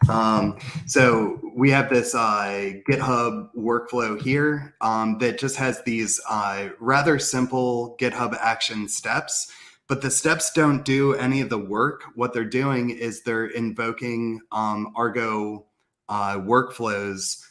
So we have this GitHub workflow here that just has these rather simple GitHub action steps but the steps don't do any of the work. What they're doing is they're invoking Argo workflows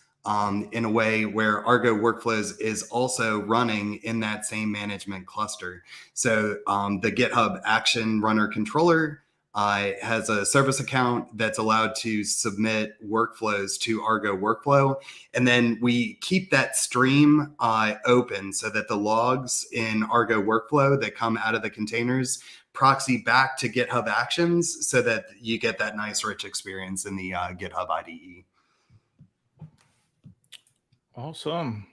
in a way where Argo workflows is also running in that same management cluster. So the GitHub Action Runner Controller has a service account that's allowed to submit workflows to Argo Workflow. And then we keep that stream open so that the logs in Argo Workflow that come out of the containers proxy back to GitHub Actions so that you get that nice rich experience in the GitHub IDE. Awesome.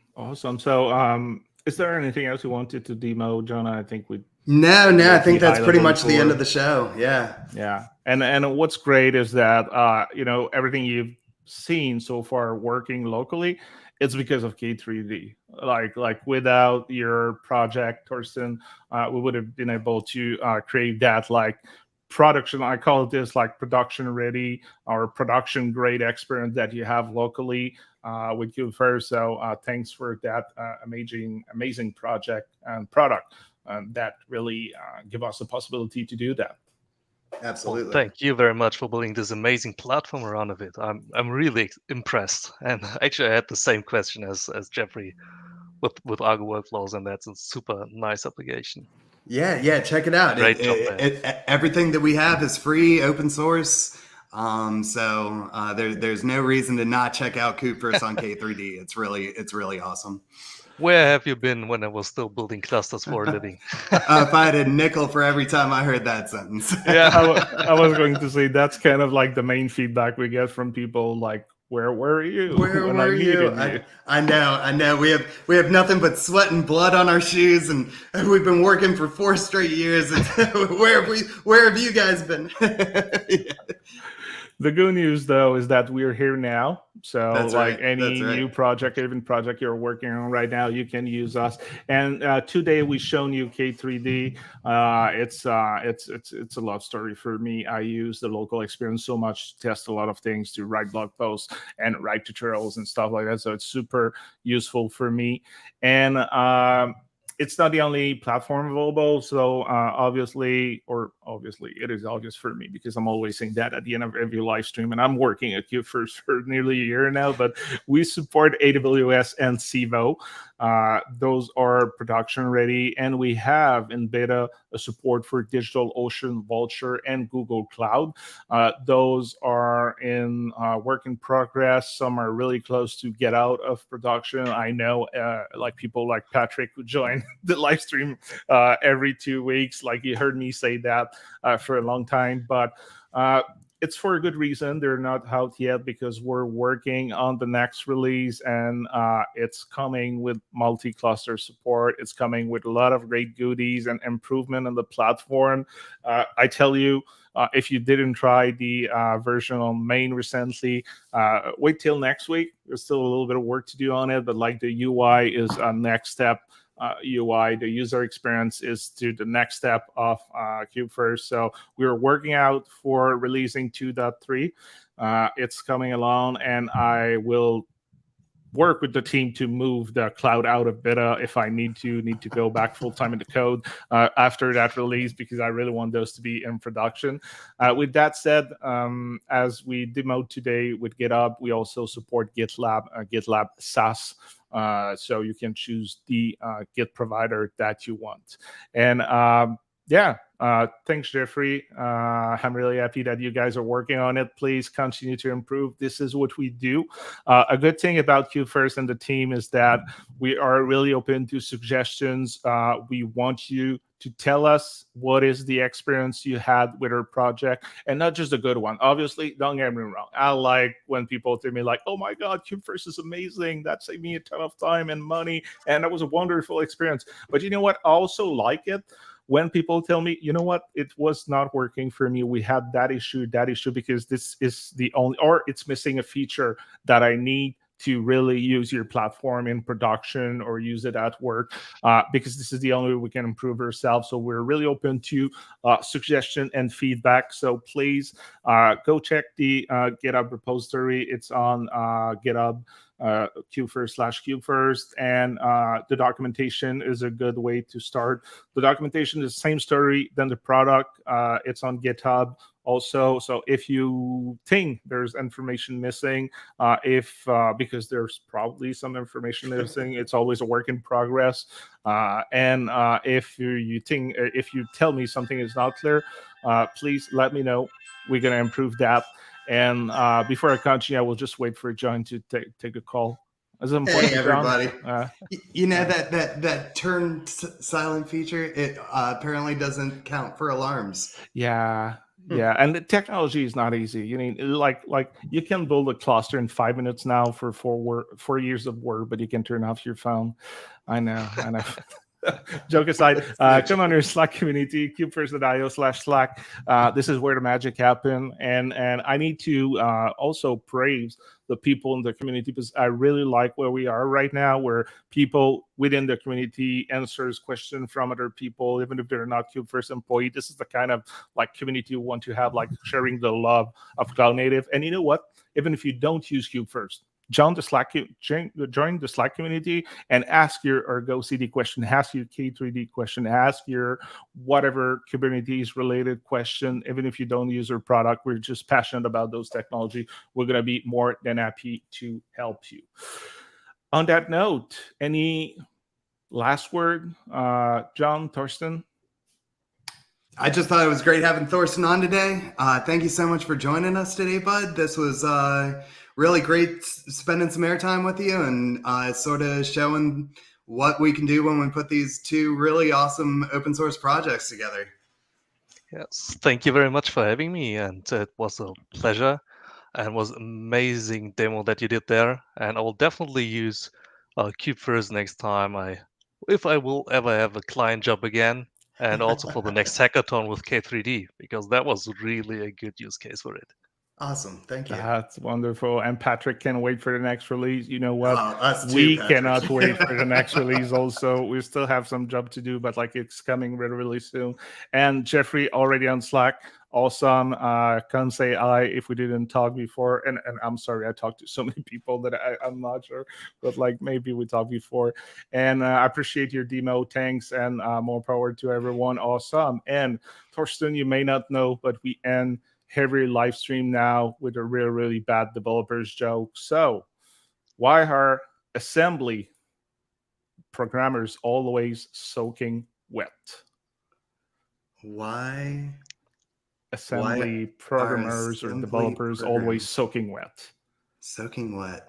So is there anything else you wanted to demo, John? I think we No, I think that's pretty much the end of the show. Yeah. And what's great is that everything you've seen so far working locally, it's because of K3d. Like without your project, Thorsten, we would have been able to create that like production. I call this like production ready or production grade experience that you have locally with Kubefirst. So thanks for that amazing project and product. That really give us the possibility to do that. Absolutely. Well, thank you very much for building this amazing platform around of it. I'm really impressed. And actually, I had the same question as Jeffrey with Argo workflows, and that's a super nice application. Yeah, check it out. Great job there. Everything that we have is free, open source. So there's no reason to not check out Kubefirst on K3d. It's really awesome. Where have you been when I was still building clusters for a living? If I had a nickel for every time I heard that sentence. Yeah, I was going to say that's kind of like the main feedback we get from people. Like, where were you? Where were you? I know. We have nothing but sweat and blood on our shoes, and we've been working for 4 straight years. And where have you guys been? Yeah. The good news, though, is that we're here now. So That's like right. any new project, even project you're working on right now, you can use us. And today we've shown you K3d. It's a love story for me. I use the local experience so much to test a lot of things, to write blog posts and write tutorials and stuff like that. So it's super useful for me. And it's not the only platform available. So obviously, it is obvious for me because I'm always saying that at the end of every live stream, and I'm working at Kubefirst for nearly a year now, but we support AWS and Civo. Those are production ready, and we have in beta a support for DigitalOcean, Vultr, and Google Cloud. Those are in work in progress. Some are really close to get out of production. I know like people like Patrick who join the live stream every 2 weeks. Like you heard me say that for a long time, but it's for a good reason. They're not out yet because we're working on the next release, and it's coming with multi-cluster support. It's coming with a lot of great goodies and improvement on the platform. I tell you, if you didn't try the version on main recently, wait till next week. There's still a little bit of work to do on it, but like the UI is a next step. UI, the user experience is to the next step of Kubefirst. So we're working out for releasing 2.3. It's coming along, and I will work with the team to move the cloud out of beta if I need to go back full time into code after that release, because I really want those to be in production. With that said, as we demoed today with GitHub, we also support GitLab SaaS. So you can choose the Git provider that you want. And thanks, Jeffrey. I'm really happy that you guys are working on it. Please continue to improve. This is what we do. A good thing about Kubefirst and the team is that we are really open to suggestions. We want you to tell us what is the experience you had with our project, and not just a good one. Obviously, don't get me wrong. I like when people tell me like, oh my God, Kubefirst is amazing. That saved me a ton of time and money, and that was a wonderful experience. But you know what? I also like it when people tell me, you know what, it was not working for me. We had that issue, because this is the only, or it's missing a feature that I need to really use your platform in production or use it at work, because this is the only way we can improve ourselves. So we're really open to suggestion and feedback. So please go check the GitHub repository. It's on GitHub. Kubefirst/Kubefirst, and the documentation is a good way to start. The documentation is the same story than the product. It's on GitHub also. So if you think there's information missing, because there's probably some information missing, it's always a work in progress. And if you tell me something is not clear, please let me know. We're gonna improve that. And before I continue, I will just wait for John to take a call. As an Hey, John, everybody. That turn silent feature, it apparently doesn't count for alarms. Yeah. And the technology is not easy. You mean, like you can build a cluster in 5 minutes now for 4 years of work, but you can turn off your phone. I know. Joke aside, come on our Slack community, kubefirst.io/Slack. This is where the magic happens. And I need to also praise the people in the community, because I really like where we are right now, where people within the community answers questions from other people, even if they're not Kubefirst employee. This is the kind of community you want to have, sharing the love of cloud native. And you know what? Even if you don't use Kubefirst, join the Slack community and ask your go CD question, ask your k3d question, ask your whatever Kubernetes related question. Even if you don't use our product, we're just passionate about those technology. We're going to be more than happy to help you. On that note, any last word, John, Thorsten? I just thought it was great having Thorsten on today. Thank you so much for joining us today, bud. This was really great spending some airtime with you and sort of showing what we can do when we put these two really awesome open source projects together. Yes, thank you very much for having me, and it was a pleasure, and was amazing demo that you did there. And I will definitely use Kubefirst next time if I will ever have a client job again, and also for the next hackathon with k3d, because that was really a good use case for it. Awesome. Thank you. That's wonderful. And Patrick can't wait for the next release. You know what? Us too, we Patrick. cannot wait for the next release also. We still have some job to do, but it's coming really, really soon. And Jeffrey already on Slack. Awesome. Can't say I if we didn't talk before. And I'm sorry, I talked to so many people that I'm not sure, but maybe we talked before. And I appreciate your demo. Thanks, and more power to everyone. Awesome. And Thorsten, you may not know, but we end every live stream now with a really, really bad developers joke. So why are assembly programmers always soaking wet? Why Assembly programmers or developers always soaking wet? Soaking wet.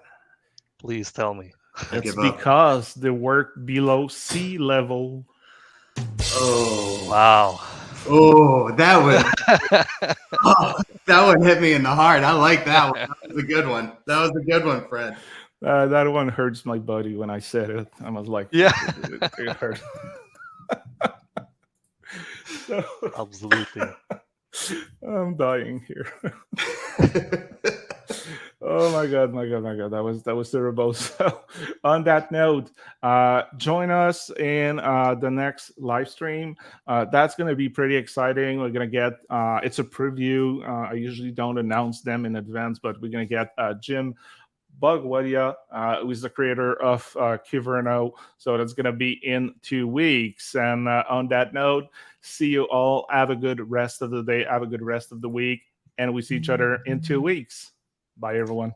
Please tell me. It's because they work below sea level. Oh. Wow. Oh, that one hit me in the heart. I like that one. That was a good one. That was a good one, Fred. That one hurts my body when I said it. I was like, yeah, it hurt. So, absolutely. I'm dying here. Oh my god. That was terrible. So on that note, join us in the next live stream. That's going to be pretty exciting. We're going to get it's a preview. I usually don't announce them in advance, but we're going to get Jim Bugwadia, who is the creator of Kubernetes. So that's going to be in 2 weeks. And on that note, see you all. Have a good rest of the day. Have a good rest of the week. And we see each other in 2 weeks. Bye, everyone.